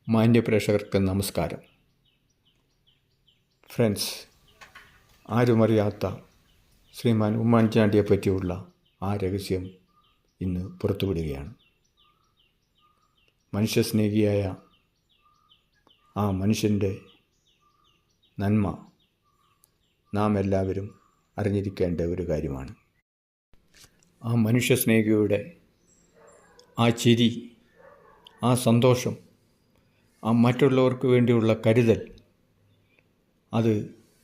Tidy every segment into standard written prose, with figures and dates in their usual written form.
മാന്യപ്രേക്ഷകർക്ക് നമസ്കാരം. ഫ്രണ്ട്സ്, ആരുമറിയാത്ത ശ്രീമാൻ ഉമ്മൻചാണ്ടിയെ പറ്റിയുള്ള ആ രഹസ്യം ഇന്ന് പുറത്തുവിടുകയാണ്. മനുഷ്യസ്നേഹിയായ ആ മനുഷ്യൻ്റെ നന്മ നാം എല്ലാവരും അറിഞ്ഞിരിക്കേണ്ട ഒരു കാര്യമാണ്. ആ മനുഷ്യസ്നേഹിയുടെ ആ ചിരി, ആ സന്തോഷം, ആ മറ്റുള്ളവർക്ക് വേണ്ടിയുള്ള കരുതൽ, അത്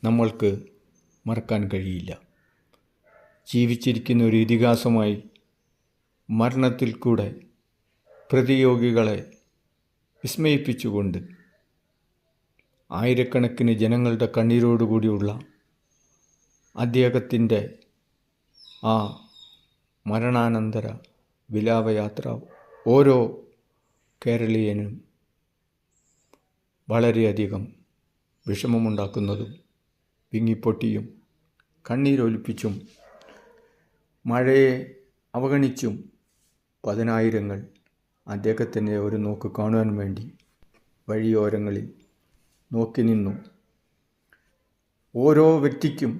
നമ്മൾക്ക് മറക്കാൻ കഴിയില്ല. ജീവിച്ചിരിക്കുന്ന ഒരു ഇതിഹാസമായി മരണത്തിൽ കൂടെ പ്രതിയോഗികളെ വിസ്മയിപ്പിച്ചുകൊണ്ട് ആയിരക്കണക്കിന് ജനങ്ങളുടെ കണ്ണീരോടുകൂടിയുള്ള അദ്ദേഹത്തിൻ്റെ ആ മരണാനന്തര വിലാപയാത്ര ഓരോ കേരളീയനും വളരെയധികം വിഷമമുണ്ടാക്കുന്നതും വിങ്ങിപ്പൊട്ടിയും കണ്ണീരൊലിപ്പിച്ചും മഴയെ അവഗണിച്ചും പതിനായിരങ്ങൾ അദ്ദേഹത്തിൻ്റെ ഒരു നോക്ക് കാണുവാൻ വേണ്ടി വഴിയോരങ്ങളിൽ നോക്കി നിന്നു. ഓരോ വ്യക്തിക്കും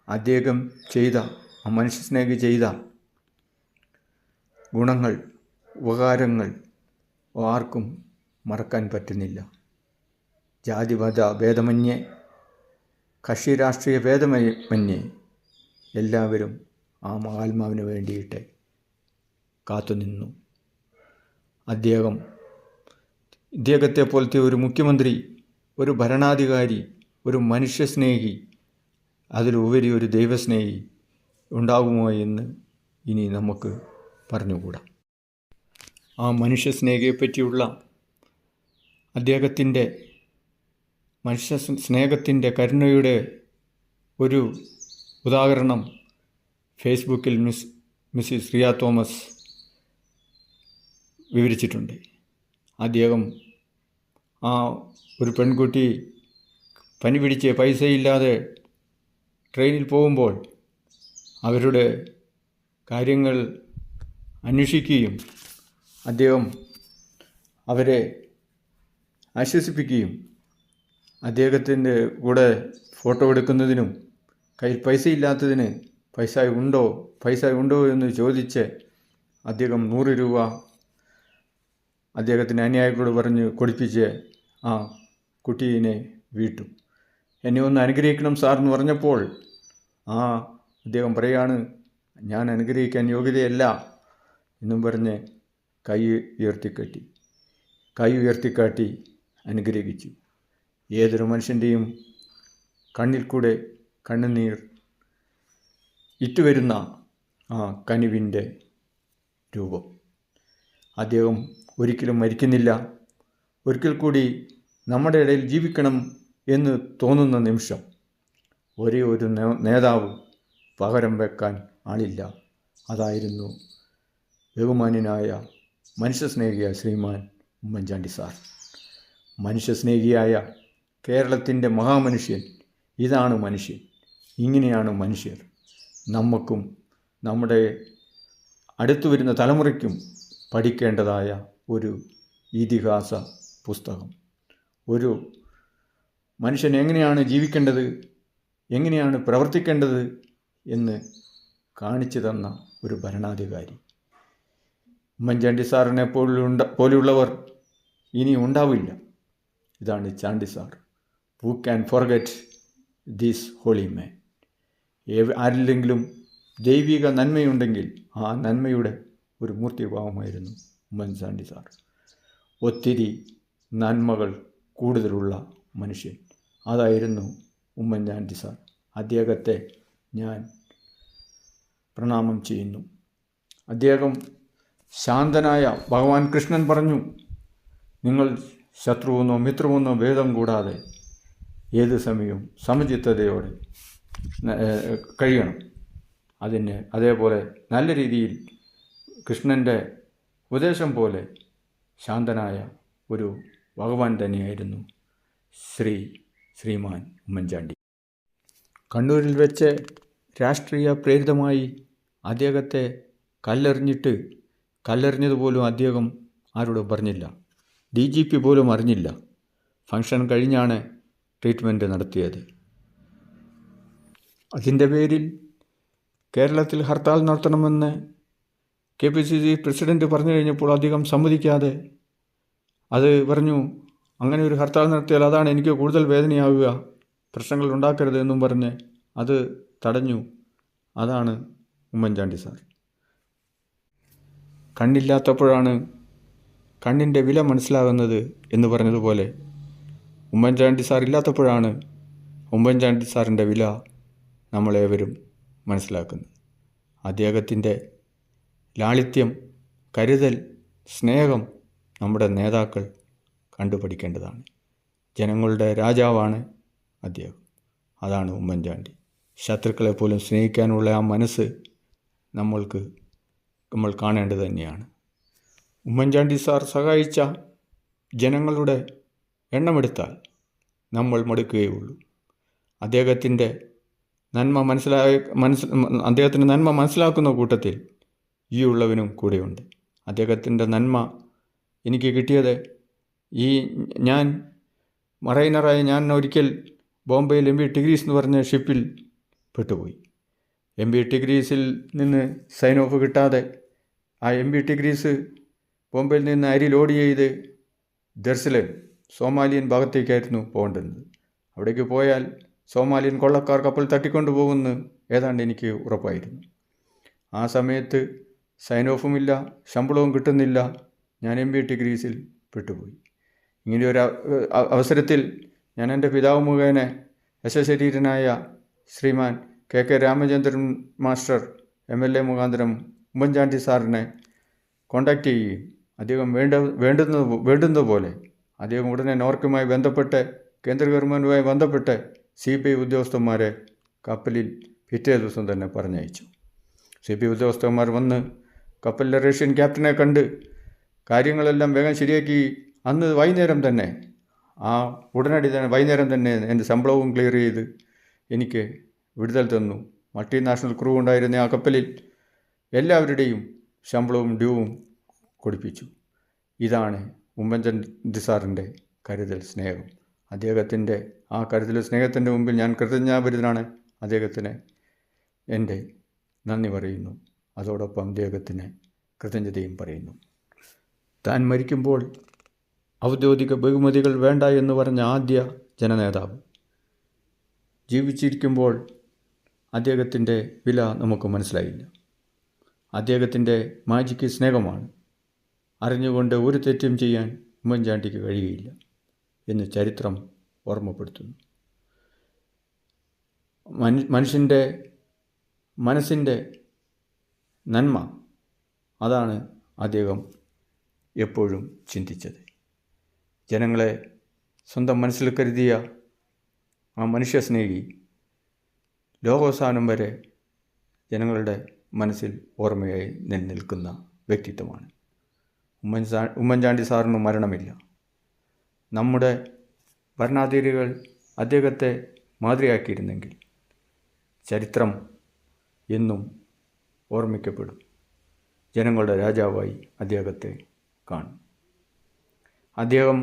അദ്ദേഹം ചെയ്ത, ആ മനുഷ്യസ്നേഹി ചെയ്ത ഗുണങ്ങൾ, ഉപകാരങ്ങൾ ആർക്കും മറക്കാൻ പറ്റുന്നില്ല. ജാതിമത ഭേദമന്യേ, കക്ഷി രാഷ്ട്രീയ ഭേദമന്യേ എല്ലാവരും ആ മഹാത്മാവിന് വേണ്ടിയിട്ട് കാത്തുനിന്നു. ഇദ്ദേഹത്തെ പോലത്തെ ഒരു മുഖ്യമന്ത്രി, ഒരു ഭരണാധികാരി, ഒരു മനുഷ്യസ്നേഹി, അതിലുപരി ഒരു ദൈവസ്നേഹി ഉണ്ടാകുമോ എന്ന് ഇനി നമുക്ക് പറഞ്ഞുകൂടാ. ആ മനുഷ്യസ്നേഹിയെ പറ്റിയുള്ള അദ്ദേഹത്തിൻ്റെ മനുഷ്യ സ്നേഹത്തിൻ്റെ കരുണയുടെ ഒരു ഉദാഹരണം ഫേസ്ബുക്കിൽ മിസ്സിസ് റിയ തോമസ് വിവരിച്ചിട്ടുണ്ട്. അദ്ദേഹം ആ ഒരു പെൺകുട്ടി പനി പിടിച്ച് പൈസയില്ലാതെ ട്രെയിനിൽ പോകുമ്പോൾ അവരുടെ കാര്യങ്ങൾ അന്വേഷിക്കുകയും അദ്ദേഹം അവരെ ആശ്വസിപ്പിക്കുകയും അദ്ദേഹത്തിൻ്റെ കൂടെ ഫോട്ടോ എടുക്കുന്നതിനും കയ്യിൽ പൈസയില്ലാത്തതിന് പൈസ ഉണ്ടോ എന്ന് ചോദിച്ച് അദ്ദേഹം 100 രൂപ അദ്ദേഹത്തിൻ്റെ അനുയായികളോട് പറഞ്ഞ് കൊടുപ്പിച്ച് ആ കുട്ടീനെ വീട്ടു. എന്നെ ഒന്ന് അനുഗ്രഹിക്കണം സാർ എന്ന് പറഞ്ഞപ്പോൾ അദ്ദേഹം പറയാണ്, ഞാൻ അനുഗ്രഹിക്കാൻ യോഗ്യതയല്ല എന്നും പറഞ്ഞ് കൈ ഉയർത്തിക്കാട്ടി അനുഗ്രഹിച്ചു. ഏതൊരു മനുഷ്യൻ്റെയും കണ്ണിൽ കൂടെ കണ്ണുനീർ ഇറ്റുവരുന്ന ആ കനിവിൻ്റെ രൂപം. അദ്ദേഹം ഒരിക്കലും മരിക്കുന്നില്ല. ഒരിക്കൽ കൂടി നമ്മുടെ ഇടയിൽ ജീവിക്കണം എന്ന് തോന്നുന്ന നിമിഷം ഒരേ ഒരു നേതാവ് പകരം വെക്കാൻ ആളില്ല. അതായിരുന്നു ബഹുമാന്യനായ മനുഷ്യസ്നേഹിയായ ശ്രീമാൻ ഉമ്മൻചാണ്ടി സാർ. മനുഷ്യസ്നേഹിയായ കേരളത്തിൻ്റെ മഹാമനുഷ്യൻ. ഇതാണ് മനുഷ്യൻ, ഇങ്ങനെയാണ് മനുഷ്യർ. നമുക്കും നമ്മുടെ അടുത്തു വരുന്ന തലമുറയ്ക്കും പഠിക്കേണ്ടതായ ഒരു ഇതിഹാസ പുസ്തകം. ഒരു മനുഷ്യൻ എങ്ങനെയാണ് ജീവിക്കേണ്ടത്, എങ്ങനെയാണ് പ്രവർത്തിക്കേണ്ടത് എന്ന് കാണിച്ചു തന്ന ഒരു ഭരണാധികാരി. ഉമ്മൻചാണ്ടി സാറിനെ പോലെയുള്ളവർ ഇനി ഉണ്ടാവില്ല. ഇതാണ് Chandy sir. Who can forget this holy man? ആരിലെങ്കിലും ദൈവിക നന്മയുണ്ടെങ്കിൽ ആ നന്മയുടെ ഒരു മൂർത്തിഭാവമായിരുന്നു ഉമ്മൻചാണ്ടി സാർ. ഒത്തിരി നന്മകൾ കൂടുതലുള്ള മനുഷ്യൻ, അതായിരുന്നു ഉമ്മൻചാണ്ടി സാർ. അദ്ദേഹത്തെ ഞാൻ പ്രണാമം ചെയ്യുന്നു. അദ്ദേഹം ശാന്തനായ, ഭഗവാൻ കൃഷ്ണൻ പറഞ്ഞു, നിങ്ങൾ ശത്രുവെന്നോ മിത്രമെന്നോ ഭേദം കൂടാതെ ഏത് സമയവും സമചിത്തതയോടെ കഴിയണം. അതേപോലെ നല്ല രീതിയിൽ കൃഷ്ണൻ്റെ ഉപദേശം പോലെ ശാന്തനായ ഒരു ഭഗവാൻ തന്നെയായിരുന്നു ശ്രീമാൻ ഉമ്മൻചാണ്ടി. കണ്ണൂരിൽ വെച്ച് രാഷ്ട്രീയ പ്രേരിതമായി അദ്ദേഹത്തെ കല്ലെറിഞ്ഞതുപോലും അദ്ദേഹം ആരോടും പറഞ്ഞില്ല. DGP പോലും അറിഞ്ഞില്ല. ഫംഗ്ഷൻ കഴിഞ്ഞാണ് ട്രീറ്റ്മെൻറ്റ് നടത്തിയത്. അതിൻ്റെ പേരിൽ കേരളത്തിൽ ഹർത്താൽ നടത്തണമെന്ന് KPCC പ്രസിഡൻറ്റ് പറഞ്ഞു കഴിഞ്ഞപ്പോൾ അധികം സമ്മതിക്കാതെ അത് പറഞ്ഞു, അങ്ങനെ ഒരു ഹർത്താൽ നടത്തിയാൽ അതാണ് എനിക്ക് കൂടുതൽ വേദനയാവുക, പ്രശ്നങ്ങൾ ഉണ്ടാക്കരുത് എന്നും പറഞ്ഞ് അത് തടഞ്ഞു. അതാണ് ഉമ്മൻചാണ്ടി സാർ. കണ്ണില്ലാത്തപ്പോഴാണ് കണ്ണിൻ്റെ വില മനസ്സിലാകുന്നത് എന്ന് പറഞ്ഞതുപോലെ ഉമ്മൻചാണ്ടി സാർ ഇല്ലാത്തപ്പോഴാണ് ഉമ്മൻചാണ്ടി സാറിൻ്റെ വില നമ്മളേവരും മനസ്സിലാക്കുന്നത്. അദ്ദേഹത്തിൻ്റെ ലാളിത്യം, കരുതൽ, സ്നേഹം നമ്മുടെ നേതാക്കൾ കണ്ടുപഠിക്കേണ്ടതാണ്. ജനങ്ങളുടെ രാജാവാണ് അദ്ദേഹം. അതാണ് ഉമ്മൻചാണ്ടി. ശത്രുക്കളെ പോലും സ്നേഹിക്കാനുള്ള ആ മനസ്സ് നമ്മൾ കാണേണ്ടത് തന്നെയാണ്. ഉമ്മൻചാണ്ടി സാർ സഹായിച്ച ജനങ്ങളുടെ എണ്ണമെടുത്താൽ നമ്മൾ മടുക്കുകയുള്ളൂ. അദ്ദേഹത്തിൻ്റെ നന്മ മനസ്സിലാക്കുന്ന കൂട്ടത്തിൽ ഈ ഉള്ളവനും കൂടെയുണ്ട്. അദ്ദേഹത്തിൻ്റെ നന്മ എനിക്ക് കിട്ടിയത് ഞാൻ മറൈനറായി ഞാൻ ഒരിക്കൽ ബോംബെയിൽ MV ടിഗ്രീസ് എന്ന് പറഞ്ഞ ഷിപ്പിൽ പെട്ടുപോയി. MV ടിഗ്രീസിൽ നിന്ന് സൈൻ ഓഫ് കിട്ടാതെ ആ MV ടിഗ്രീസ് ബോംബെയിൽ നിന്ന് അരി ലോഡ് ചെയ്ത് ദർസലൻ സോമാലിയൻ ഭാഗത്തേക്കായിരുന്നു പോകേണ്ടത്. അവിടേക്ക് പോയാൽ സോമാലിയൻ കൊള്ളക്കാർ കപ്പൽ തട്ടിക്കൊണ്ടു പോകുമെന്ന് ഏതാണ്ട് എനിക്ക് ഉറപ്പായിരുന്നു. ആ സമയത്ത് സൈൻ ഓഫുമില്ല, ശമ്പളവും കിട്ടുന്നില്ല. ഞാൻ MV ടിഗ്രീസിൽ പെട്ടുപോയി. ഇങ്ങനെയൊരു അവസരത്തിൽ ഞാൻ എൻ്റെ പിതാവ് മുഖേന യശശരീരനായ ശ്രീമാൻ KK രാമചന്ദ്രൻ മാസ്റ്റർ MLA മുഖാന്തരം ഉമ്മൻചാണ്ടി സാറിനെ കോണ്ടാക്ട് ചെയ്യുകയും അദ്ദേഹം വേണ്ടുന്നതുപോലെ അദ്ദേഹം ഉടനെ നോർക്കുമായി ബന്ധപ്പെട്ട് കേന്ദ്ര ഗവൺമെൻറ്റുമായി ബന്ധപ്പെട്ട് CBI ഉദ്യോഗസ്ഥന്മാരെ കപ്പലിൽ പിറ്റേ ദിവസം തന്നെ പറഞ്ഞയച്ചു. CBI ഉദ്യോഗസ്ഥന്മാർ വന്ന് കപ്പലിലെ റഷ്യൻ ക്യാപ്റ്റനെ കണ്ട് കാര്യങ്ങളെല്ലാം വേഗം ശരിയാക്കി അന്ന് വൈകുന്നേരം തന്നെ ഉടനടി തന്നെ വൈകുന്നേരം തന്നെ എൻ്റെ ശമ്പളവും ക്ലിയർ ചെയ്ത് എനിക്ക് വിടുതൽ തന്നു. മൾട്ടിനാഷണൽ ക്രൂ ഉണ്ടായിരുന്ന ആ കപ്പലിൽ എല്ലാവരുടെയും ശമ്പളവും ഡ്യൂവും കൊടുപ്പിച്ചു. ഇതാണ് ഉമ്മൻചാണ്ടി സാറിൻ്റെ കരുതൽ സ്നേഹം. അദ്ദേഹത്തിൻ്റെ ആ കരുതൽ സ്നേഹത്തിൻ്റെ മുമ്പിൽ ഞാൻ കൃതജ്ഞതാഭരിതനാണ്. അദ്ദേഹത്തിന് എൻ്റെ നന്ദി പറയുന്നു. അതോടൊപ്പം അദ്ദേഹത്തിന് കൃതജ്ഞതയും പറയുന്നു. താൻ മരിക്കുമ്പോൾ ഔദ്യോഗിക ബഹുമതികൾ വേണ്ട എന്ന് പറഞ്ഞ ആദ്യ ജനനേതാവ് ജീവിച്ചിരിക്കുമ്പോൾ അദ്ദേഹത്തിൻ്റെ വില നമുക്ക് മനസ്സിലായില്ല. അദ്ദേഹത്തിൻ്റെ മാജിക്ക് സ്നേഹമാണ്. അറിഞ്ഞുകൊണ്ട് ഒരു തെറ്റും ചെയ്യാൻ ഉമ്മൻചാണ്ടിക്ക് കഴിയുകയില്ല എന്ന് ചരിത്രം ഓർമ്മപ്പെടുത്തുന്നു. മനുഷ്യൻ്റെ മനസ്സിൻ്റെ നന്മ, അതാണ് അദ്ദേഹം എപ്പോഴും ചിന്തിച്ചത്. ജനങ്ങളെ സ്വന്തം മനസ്സിൽ കരുതിയ ആ മനുഷ്യസ്നേഹി ലോകാവസാനം വരെ ജനങ്ങളുടെ മനസ്സിൽ ഓർമ്മയായി നിലനിൽക്കുന്ന വ്യക്തിത്വമാണ്. ഉമ്മൻചാണ്ടി സാറിന് മരണമില്ല. നമ്മുടെ ഭരണാധികാരികൾ അദ്ദേഹത്തെ മാതൃകയാക്കിയിരുന്നെങ്കിൽ ചരിത്രം എന്നും ഓർമ്മിക്കപ്പെടും. ജനങ്ങളുടെ രാജാവായി അദ്ദേഹത്തെ കാണും. അദ്ദേഹം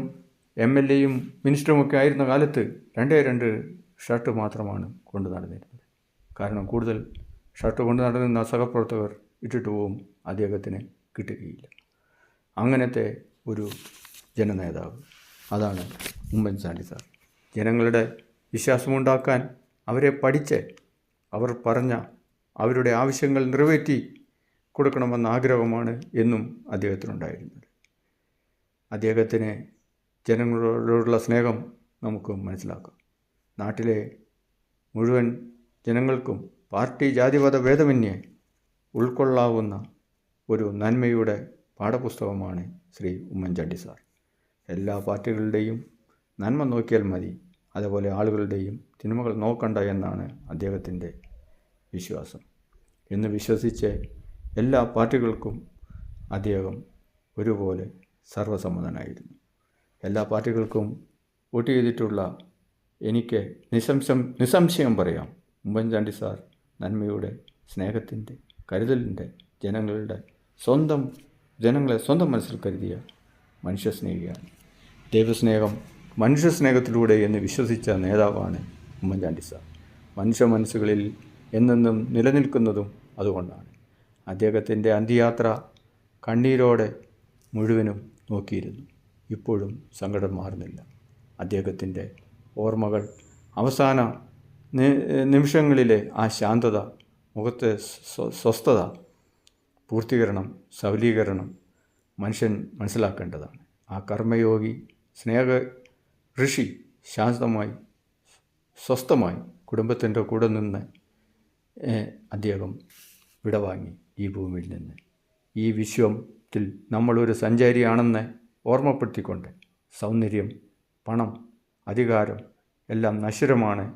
MLAയും മിനിസ്റ്ററുമൊക്കെ ആയിരുന്ന കാലത്ത് 2 ഷർട്ട് മാത്രമാണ് കൊണ്ടു നടന്നിരുന്നത്. കാരണം കൂടുതൽ ഷർട്ട് കൊണ്ടു നടന്ന സഹപ്രവർത്തകർ ഇട്ടിട്ട് പോവും, അദ്ദേഹത്തിന് കിട്ടുകയില്ല. അങ്ങനത്തെ ഒരു ജനനേതാവ്, അതാണ് ഉമ്മൻചാണ്ടി സാർ. ജനങ്ങളുടെ വിശ്വാസമുണ്ടാക്കാൻ അവരെ പഠിച്ച് അവർ പറഞ്ഞ അവരുടെ ആവശ്യങ്ങൾ നിറവേറ്റി കൊടുക്കണമെന്ന ആഗ്രഹമാണ് എന്നും അദ്ദേഹത്തിനുണ്ടായിരുന്നത്. അദ്ദേഹത്തിന് ജനങ്ങളോടുള്ള സ്നേഹം നമുക്ക് മനസ്സിലാക്കാം. നാട്ടിലെ മുഴുവൻ ജനങ്ങൾക്കും പാർട്ടി ജാതിമത ഭേദമന്യേ ഉൾക്കൊള്ളാവുന്ന ഒരു നന്മയുടെ പാഠപുസ്തകമാണ് ശ്രീ ഉമ്മൻചാണ്ടി സാർ. എല്ലാ പാർട്ടികളുടെയും നന്മ നോക്കിയാൽ മതി, അതുപോലെ ആളുകളുടെയും തിന്മകൾ നോക്കണ്ട എന്നാണ് അദ്ദേഹത്തിൻ്റെ വിശ്വാസം. എന്ന് വിശ്വസിച്ച് എല്ലാ പാർട്ടികൾക്കും അദ്ദേഹം ഒരുപോലെ സർവസമ്മതനായിരുന്നു. എല്ലാ പാർട്ടികൾക്കും വോട്ട് ചെയ്തിട്ടുള്ള എനിക്ക് നിസ്സംശയം പറയാം, ഉമ്മൻചാണ്ടി സാർ നന്മയുടെ, സ്നേഹത്തിൻ്റെ, കരുതലിൻ്റെ, ജനങ്ങളെ സ്വന്തം മനസ്സിൽ കരുതിയ മനുഷ്യസ്നേഹിയാണ്. ദൈവസ്നേഹം മനുഷ്യസ്നേഹത്തിലൂടെ എന്ന് വിശ്വസിച്ച നേതാവാണ് ഉമ്മൻചാണ്ടി സാർ. മനുഷ്യ മനസ്സുകളിൽ എന്നെന്നും നിലനിൽക്കുന്നതും അതുകൊണ്ടാണ്. അദ്ദേഹത്തിൻ്റെ അന്ത്യയാത്ര കണ്ണീരോടെ മുഴുവനും നോക്കിയിരുന്നു. ഇപ്പോഴും സങ്കടം മാറുന്നില്ല. അദ്ദേഹത്തിൻ്റെ ഓർമ്മകൾ, അവസാന നിമിഷങ്ങളിലെ ആ ശാന്തത, മുഖത്തെ സ്വസ്ഥത, പൂർത്തീകരണം, സബലീകരണം മനുഷ്യൻ മനസ്സിലാക്കേണ്ടതാണ്. ആ കർമ്മയോഗി, സ്നേഹ ഋഷി ശാന്തമായി, സ്വസ്ഥമായി കുടുംബത്തിൻ്റെ കൂടെ നിന്ന് അദ്ദേഹം വിടവാങ്ങി ഈ ഭൂമിയിൽ നിന്ന്. ഈ വിശ്വത്തിൽ നമ്മളൊരു സഞ്ചാരിയാണെന്ന് ഓർമ്മപ്പെടുത്തിക്കൊണ്ട്, സൗന്ദര്യം, പണം, അധികാരം എല്ലാം നശ്വരമാണ്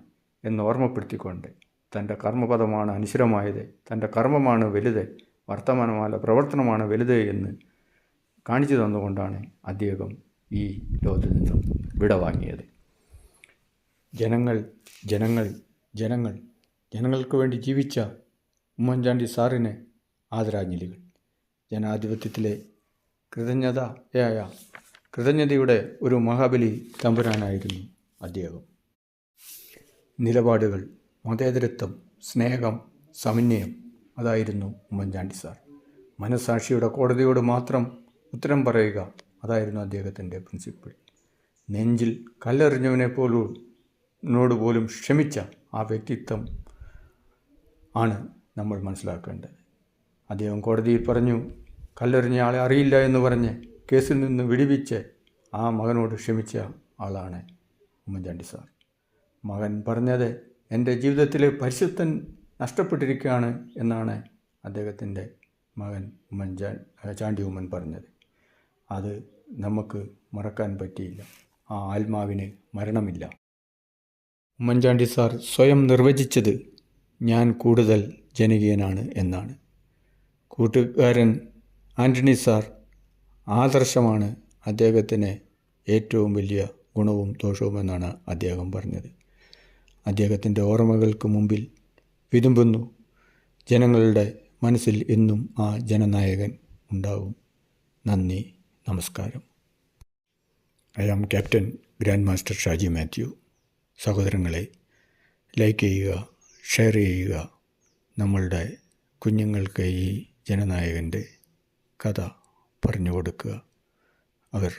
എന്ന് ഓർമ്മപ്പെടുത്തിക്കൊണ്ട്, തൻ്റെ കർമ്മപദമാണ് അനശ്വരമായത്, തൻ്റെ കർമ്മമാണ് വലുത്, വർത്തമാനമല്ല പ്രവർത്തനമാണ് വലുത് എന്ന് കാണിച്ചു തന്നുകൊണ്ടാണ് അദ്ദേഹം ഈ ലോകത്തിൽ നിന്നും വിടവാങ്ങിയത്. ജനങ്ങൾക്ക് വേണ്ടി ജീവിച്ച ഉമ്മൻചാണ്ടി സാറിന് ആദരാഞ്ജലികൾ. ജനാധിപത്യത്തിലെ കൃതജ്ഞതയുടെ ഒരു മഹാബലി തമ്പുരാനായിരുന്നു അദ്ദേഹം. നിലപാടുകൾ, മതേതരത്വം, സ്നേഹം, സമന്വയം അതായിരുന്നു ഉമ്മൻചാണ്ടി സാർ. മനസ്സാക്ഷിയുടെ കോടതിയോട് മാത്രം ഉത്തരം പറയുക അതായിരുന്നു അദ്ദേഹത്തിൻ്റെ പ്രിൻസിപ്പിൾ. നെഞ്ചിൽ കല്ലെറിഞ്ഞവനോട് പോലും ക്ഷമിച്ച ആ വ്യക്തിത്വം ആണ് നമ്മൾ മനസ്സിലാക്കേണ്ടത്. അദ്ദേഹം കോടതിയിൽ പറഞ്ഞു, കല്ലെറിഞ്ഞ ആളെ അറിയില്ല എന്ന് പറഞ്ഞ് കേസിൽ നിന്ന് വിടുവിച്ച് ആ മകനോട് ക്ഷമിച്ച ആളാണ് ഉമ്മൻചാണ്ടി സാർ. മകൻ പറഞ്ഞത്, എൻ്റെ ജീവിതത്തിലെ പരിശുദ്ധൻ നഷ്ടപ്പെട്ടിരിക്കുകയാണ് എന്നാണ് അദ്ദേഹത്തിൻ്റെ മകൻ ചാണ്ടി ഉമ്മൻ പറഞ്ഞത്. അത് നമുക്ക് മറക്കാൻ പറ്റിയില്ല. ആ ആത്മാവിന് മരണമില്ല. ഉമ്മൻചാണ്ടി സാർ സ്വയം നിർവചിച്ചത് ഞാൻ കൂടുതൽ ജനകീയനാണ് എന്നാണ്. കൂട്ടുകാരൻ ആൻ്റണി സാർ ആദർശമാണ് അദ്ദേഹത്തിന് ഏറ്റവും വലിയ ഗുണവും ദോഷവുമെന്നാണ് അദ്ദേഹം പറഞ്ഞത്. അദ്ദേഹത്തിൻ്റെ ഓർമ്മകൾക്ക് മുമ്പിൽ വിതുമ്പുന്നു. ജനങ്ങളുടെ മനസ്സിൽ എന്നും ആ ജനനായകൻ ഉണ്ടാവും. നന്ദി, നമസ്കാരം. I am captain grand master Shaji Mathew. സഹോദരങ്ങളെ, ലൈക്ക് ചെയ്യുക, ഷെയർ ചെയ്യുക. നമ്മളുടെ കുഞ്ഞുങ്ങൾക്ക് ഈ ജനനായകൻ്റെ കഥ പറഞ്ഞു കൊടുക്കുക. അവർ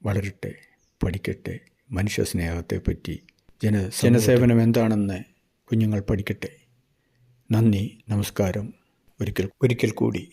വളരട്ടെ, പഠിക്കട്ടെ. മനുഷ്യസ്നേഹത്തെപ്പറ്റി, ജനസേവനം എന്താണെന്ന് കുഞ്ഞുങ്ങൾ പഠിക്കട്ടെ. നന്ദി, നമസ്കാരം. ഒരിക്കൽ കൂടി.